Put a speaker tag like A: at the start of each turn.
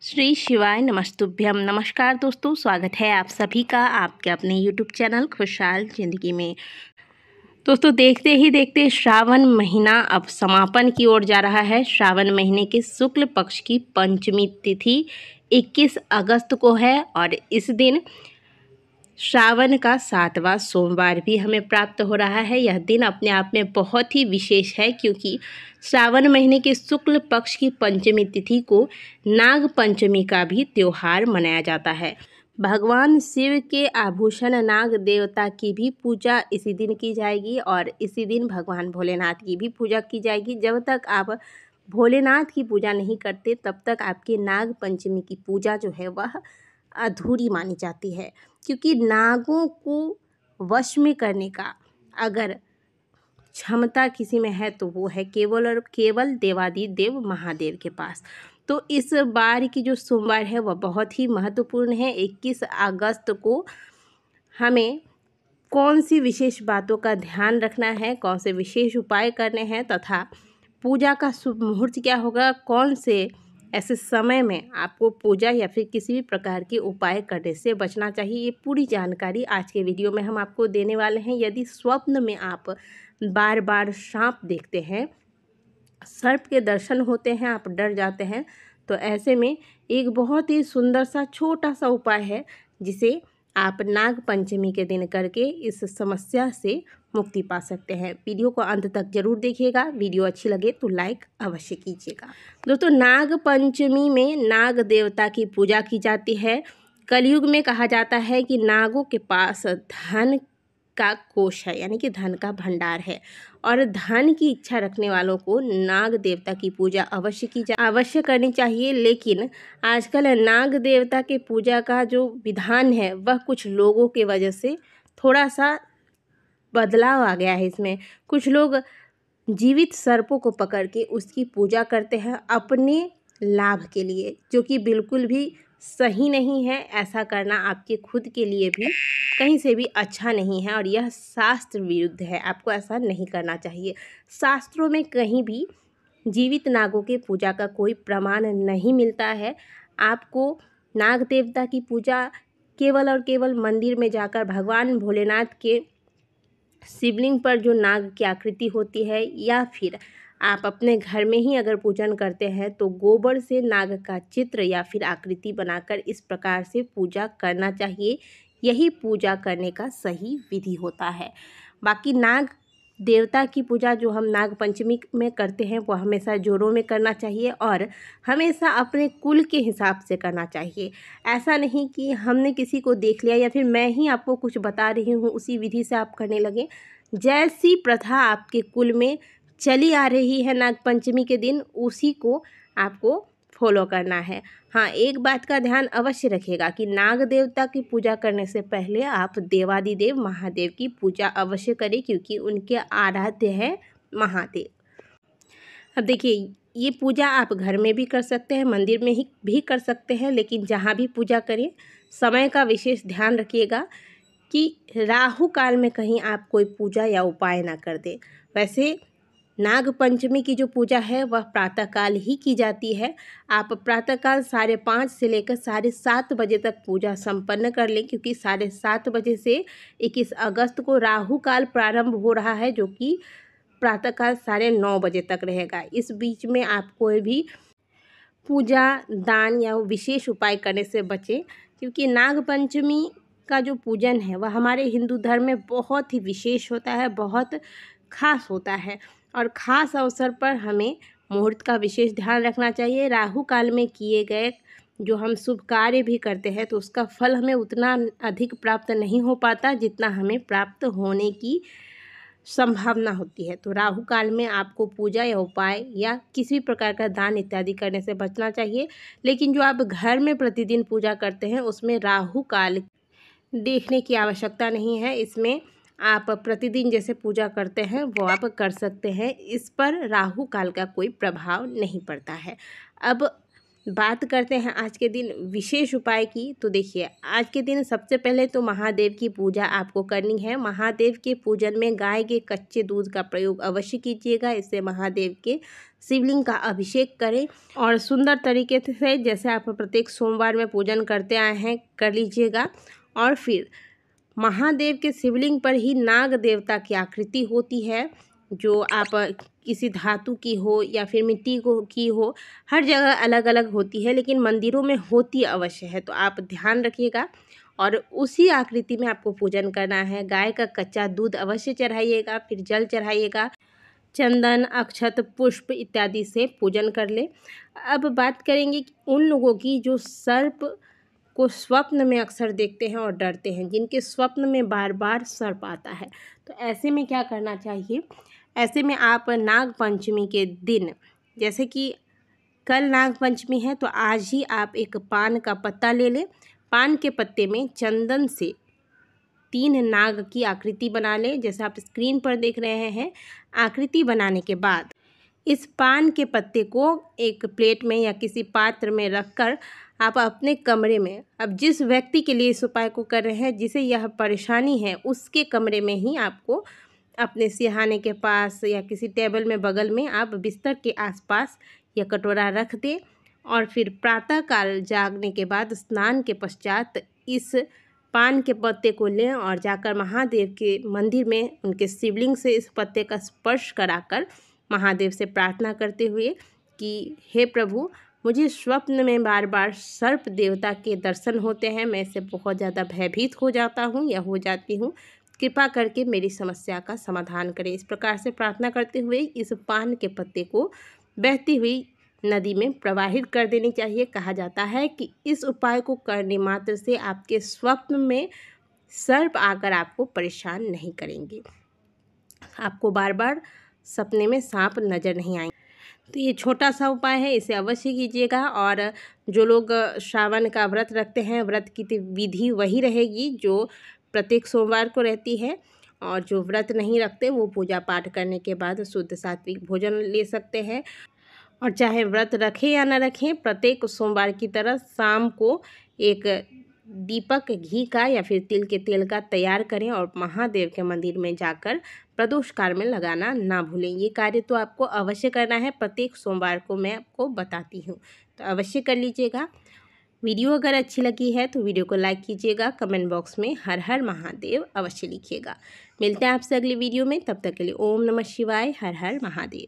A: श्री शिवाय नमस्तुभ्यम। नमस्कार दोस्तों, स्वागत है आप सभी का आपके अपने यूट्यूब चैनल खुशहाल ज़िंदगी में। दोस्तों, देखते ही देखते श्रावण महीना अब समापन की ओर जा रहा है। श्रावण महीने के शुक्ल पक्ष की पंचमी तिथि 21 अगस्त को है और इस दिन श्रावण का 7वां सोमवार भी हमें प्राप्त हो रहा है। यह दिन अपने आप में बहुत ही विशेष है क्योंकि श्रावण महीने के शुक्ल पक्ष की पंचमी तिथि को नाग पंचमी का भी त्योहार मनाया जाता है। भगवान शिव के आभूषण नाग देवता की भी पूजा इसी दिन की जाएगी और इसी दिन भगवान भोलेनाथ की भी पूजा की जाएगी। जब तक आप भोलेनाथ की पूजा नहीं करते तब तक आपकी नाग पंचमी की पूजा जो है वह अधूरी मानी जाती है, क्योंकि नागों को वश में करने का अगर क्षमता किसी में है तो वो है केवल और केवल देवादिदेव महादेव के पास। तो इस बार की जो सोमवार है वह बहुत ही महत्वपूर्ण है। 21 अगस्त को हमें कौन सी विशेष बातों का ध्यान रखना है, कौन से विशेष उपाय करने हैं तथा पूजा का शुभ मुहूर्त क्या होगा, कौन से ऐसे समय में आपको पूजा या फिर किसी भी प्रकार के उपाय करने से बचना चाहिए, ये पूरी जानकारी आज के वीडियो में हम आपको देने वाले हैं। यदि स्वप्न में आप बार बार सांप देखते हैं, सर्प के दर्शन होते हैं, आप डर जाते हैं, तो ऐसे में एक बहुत ही सुंदर सा छोटा सा उपाय है जिसे आप नाग पंचमी के दिन करके इस समस्या से मुक्ति पा सकते हैं। वीडियो को अंत तक जरूर देखिएगा। वीडियो अच्छी लगे तो लाइक अवश्य कीजिएगा। दोस्तों, नाग पंचमी में नाग देवता की पूजा की जाती है। कलयुग में कहा जाता है कि नागों के पास धन का कोष है, यानी कि धन का भंडार है और धन की इच्छा रखने वालों को नाग देवता की पूजा अवश्य करनी चाहिए। लेकिन आजकल नाग देवता के पूजा का जो विधान है वह कुछ लोगों के वजह से थोड़ा सा बदलाव आ गया है। इसमें कुछ लोग जीवित सर्पों को पकड़ के उसकी पूजा करते हैं अपने लाभ के लिए, जो कि बिल्कुल भी सही नहीं है। ऐसा करना आपके खुद के लिए भी कहीं से भी अच्छा नहीं है और यह शास्त्र विरुद्ध है। आपको ऐसा नहीं करना चाहिए। शास्त्रों में कहीं भी जीवित नागों के पूजा का कोई प्रमाण नहीं मिलता है। आपको नाग देवता की पूजा केवल और केवल मंदिर में जाकर भगवान भोलेनाथ के शिवलिंग पर जो नाग की आकृति होती है या फिर आप अपने घर में ही अगर पूजन करते हैं तो गोबर से नाग का चित्र या फिर आकृति बनाकर इस प्रकार से पूजा करना चाहिए। यही पूजा करने का सही विधि होता है। बाकी नाग देवता की पूजा जो हम नाग पंचमी में करते हैं वो हमेशा जोरों में करना चाहिए और हमेशा अपने कुल के हिसाब से करना चाहिए। ऐसा नहीं कि हमने किसी को देख लिया या फिर मैं ही आपको कुछ बता रही हूँ उसी विधि से आप करने लगें। जैसी प्रथा आपके कुल में चली आ रही है नाग पंचमी के दिन, उसी को आपको फॉलो करना है। हाँ, एक बात का ध्यान अवश्य रखिएगा कि नाग देवता की पूजा करने से पहले आप देवादिदेव महादेव की पूजा अवश्य करें, क्योंकि उनके आराध्य है महादेव। अब देखिए, ये पूजा आप घर में भी कर सकते हैं, मंदिर में ही भी कर सकते हैं, लेकिन जहाँ भी पूजा करें समय का विशेष ध्यान रखिएगा कि राहु काल में कहीं आप कोई पूजा या उपाय ना कर दें। वैसे नाग पंचमी की जो पूजा है वह प्रातःकाल ही की जाती है। आप प्रातःकाल 5:30 से लेकर 7:30 बजे तक पूजा संपन्न कर लें, क्योंकि 7:30 बजे से 21 अगस्त को राहु काल प्रारंभ हो रहा है, जो कि प्रातःकाल 9:30 बजे तक रहेगा। इस बीच में आप कोई भी पूजा, दान या विशेष उपाय करने से बचें, क्योंकि नाग पंचमी का जो पूजन है वह हमारे हिंदू धर्म में बहुत ही विशेष होता है, बहुत खास होता है और ख़ास अवसर पर हमें मुहूर्त का विशेष ध्यान रखना चाहिए। राहु काल में किए गए जो हम शुभ कार्य भी करते हैं तो उसका फल हमें उतना अधिक प्राप्त नहीं हो पाता जितना हमें प्राप्त होने की संभावना होती है। तो राहु काल में आपको पूजा या उपाय या किसी प्रकार का दान इत्यादि करने से बचना चाहिए। लेकिन जो आप घर में प्रतिदिन पूजा करते हैं उसमें राहु काल देखने की आवश्यकता नहीं है। इसमें आप प्रतिदिन जैसे पूजा करते हैं वो आप कर सकते हैं। इस पर राहु काल का कोई प्रभाव नहीं पड़ता है। अब बात करते हैं आज के दिन विशेष उपाय की। तो देखिए, आज के दिन सबसे पहले तो महादेव की पूजा आपको करनी है। महादेव के पूजन में गाय के कच्चे दूध का प्रयोग अवश्य कीजिएगा। इससे महादेव के शिवलिंग का अभिषेक करें और सुंदर तरीके से, जैसे आप प्रत्येक सोमवार में पूजन करते आए हैं, कर लीजिएगा। और फिर महादेव के शिवलिंग पर ही नाग देवता की आकृति होती है, जो आप किसी धातु की हो या फिर मिट्टी को की हो, हर जगह अलग अलग होती है, लेकिन मंदिरों में होती अवश्य है। तो आप ध्यान रखिएगा और उसी आकृति में आपको पूजन करना है। गाय का कच्चा दूध अवश्य चढ़ाइएगा, फिर जल चढ़ाइएगा, चंदन, अक्षत, पुष्प इत्यादि से पूजन कर ले। अब बात करेंगे कि उन लोगों की जो सर्प को स्वप्न में अक्सर देखते हैं और डरते हैं, जिनके स्वप्न में बार बार सर्प आता है, तो ऐसे में क्या करना चाहिए। ऐसे में आप नाग पंचमी के दिन, जैसे कि कल नाग पंचमी है, तो आज ही आप एक पान का पत्ता ले लें। पान के पत्ते में चंदन से 3 नाग की आकृति बना लें, जैसे आप स्क्रीन पर देख रहे हैं। आकृति बनाने के बाद इस पान के पत्ते को एक प्लेट में या किसी पात्र में रखकर आप अपने कमरे में, अब जिस व्यक्ति के लिए इस उपाय को कर रहे हैं, जिसे यह परेशानी है, उसके कमरे में ही आपको अपने सिरहाने के पास या किसी टेबल में बगल में आप बिस्तर के आसपास यह कटोरा रख दें। और फिर प्रातःकाल जागने के बाद स्नान के पश्चात इस पान के पत्ते को लें और जाकर महादेव के मंदिर में उनके शिवलिंग से इस पत्ते का स्पर्श कराकर महादेव से प्रार्थना करते हुए कि हे प्रभु, मुझे स्वप्न में बार बार सर्प देवता के दर्शन होते हैं, मैं इससे बहुत ज़्यादा भयभीत हो जाता हूँ या हो जाती हूँ, कृपा करके मेरी समस्या का समाधान करें। इस प्रकार से प्रार्थना करते हुए इस पान के पत्ते को बहती हुई नदी में प्रवाहित कर देनी चाहिए। कहा जाता है कि इस उपाय को करने मात्र से आपके स्वप्न में सर्प आकर आपको परेशान नहीं करेंगे, आपको बार बार सपने में सांप नज़र नहीं आएंगे। तो ये छोटा सा उपाय है, इसे अवश्य कीजिएगा। और जो लोग श्रावण का व्रत रखते हैं, व्रत की विधि वही रहेगी जो प्रत्येक सोमवार को रहती है। और जो व्रत नहीं रखते वो पूजा पाठ करने के बाद शुद्ध सात्विक भोजन ले सकते हैं। और चाहे व्रत रखें या न रखें, प्रत्येक सोमवार की तरह शाम को एक दीपक घी का या फिर तिल के तेल का तैयार करें और महादेव के मंदिर में जाकर प्रदोष काल में लगाना ना भूलें। ये कार्य तो आपको अवश्य करना है, प्रत्येक सोमवार को मैं आपको बताती हूँ, तो अवश्य कर लीजिएगा। वीडियो अगर अच्छी लगी है तो वीडियो को लाइक कीजिएगा, कमेंट बॉक्स में हर हर महादेव अवश्य लिखिएगा। मिलते हैं आपसे अगली वीडियो में, तब तक के लिए ओम नमः शिवाय, हर हर महादेव।